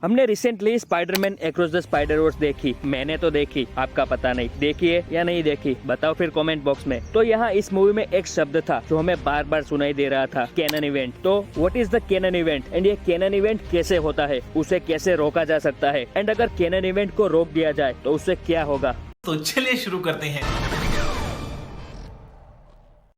हमने recently Spiderman across the spider verse देखी। मैंने तो देखी, आपका पता नहीं देखी है या नहीं देखी, बताओ फिर कमेंट बॉक्स में। तो यहाँ इस मूवी में एक शब्द था जो हमें बार बार सुनाई दे रहा था, कैनन इवेंट। तो what is the canon event and ये कैनन इवेंट कैसे होता है, उसे कैसे रोका जा सकता है, एंड अगर कैनन इवेंट को रोक दिया जाए तो उससे क्या होगा। तो चलिए शुरू करते हैं।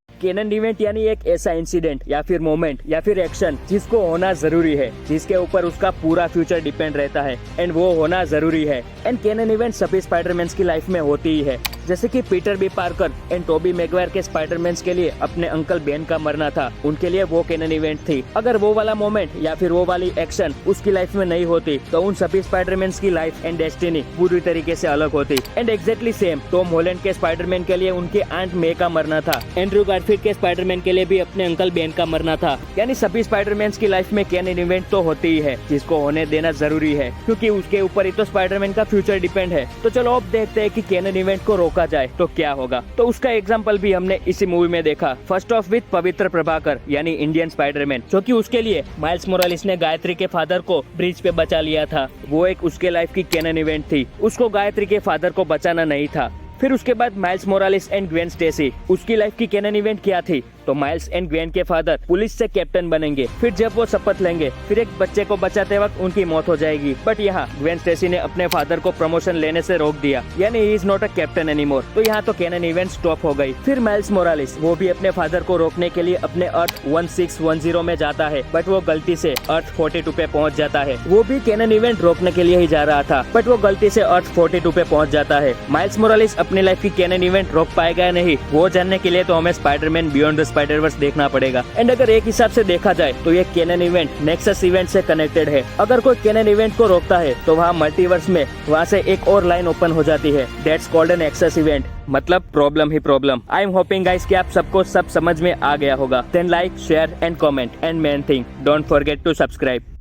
कैनन इवेंट यानी एक ऐसा इंसिडेंट या फिर मोमेंट या फिर एक्शन जिसको होना जरूरी है, जिसके ऊपर उसका पूरा फ्यूचर डिपेंड रहता है एंड वो होना जरूरी है। एंड कैनन इवेंट सभी स्पाइडरमैन की लाइफ में होती ही है, जैसे कि Peter B Parker and Tobey Maguire के स्पाइडरमैन के लिए अपने अंकल बेन का मरना था, उनके लिए वो कैनन इवेंट थी। अगर वो वाला मोमेंट या फिर वो वाली एक्शन उसकी लाइफ में नहीं होती तो उन सभी स्पाइडरमैन की लाइफ एंड डेस्टिनी पूरी तरीके से अलग होती। And exactly same Tom Holland के स्पाइडरमैन के लिए उनकी आंट मे का मरना था, एंड्रू गारफील्ड के स्पाइडरमैन के लिए भी अपने अंकल बेन का मरना था। यानी सभी स्पाइडरमैन की लाइफ में कैनन इवेंट तो होती ही है, जिसको होने देना जरूरी है, क्योंकि उसके ऊपर ही तो स्पाइडरमैन का फ्यूचर डिपेंड है। तो चलो अब देखते हैं कि कैनन इवेंट को रोका जाए तो क्या होगा। तो उसका एग्जाम्पल भी हमने इसी मूवी में देखा। फर्स्ट ऑफ विद पवित्र प्रभाकर यानी इंडियन स्पाइडरमैन, जो कि उसके लिए माइल्स मोरालिस ने गायत्री के फादर को ब्रिज पे बचा लिया था। वो एक उसके लाइफ की कैनन इवेंट थी, उसको गायत्री के फादर को बचाना नहीं था। फिर उसके बाद Miles Morales and Gwen Stacy, उसकी लाइफ की कैनन इवेंट क्या थी, तो माइल्स एंड ग्वेन के फादर पुलिस से कैप्टन बनेंगे। फिर जब वो शपथ लेंगे फिर एक बच्चे को बचाते वक्त उनकी मौत हो जाएगी। बट यहाँ ग्वेन स्टेसी ने अपने फादर को प्रमोशन लेने से रोक दिया, यानी he is not a captain anymore. तो यहाँ तो कैनन इवेंट स्टॉप हो गई। फिर माइल्स मोरालिस वो भी अपने फादर को रोकने के लिए अपने अर्थ 1610 में जाता है, बट वो गलती से अर्थ 42 पे पहुँच जाता है। वो भी कैनन इवेंट रोकने के लिए ही जा रहा था, बट वो गलती से अर्थ 42 पे पहुँच जाता है। माइल्स मोरालिस अपनी लाइफ की कैनन इवेंट रोक पाएगा या नहीं, वो जानने के लिए तो हमें स्पाइडरमैन बियॉन्ड द स्पाइडरवर्स देखना पड़ेगा। एंड अगर एक हिसाब से देखा जाए तो ये कैनन इवेंट नेक्सस इवेंट से कनेक्टेड है। अगर कोई कैनन इवेंट को रोकता है तो वहाँ मल्टीवर्स में वहाँ से एक और लाइन ओपन हो जाती है, that's called an nexus event. मतलब प्रॉब्लम ही problem. I am hoping guys कि आप सबको सब समझ में आ गया होगा। Then like, share and comment, and main thing don't forget to subscribe.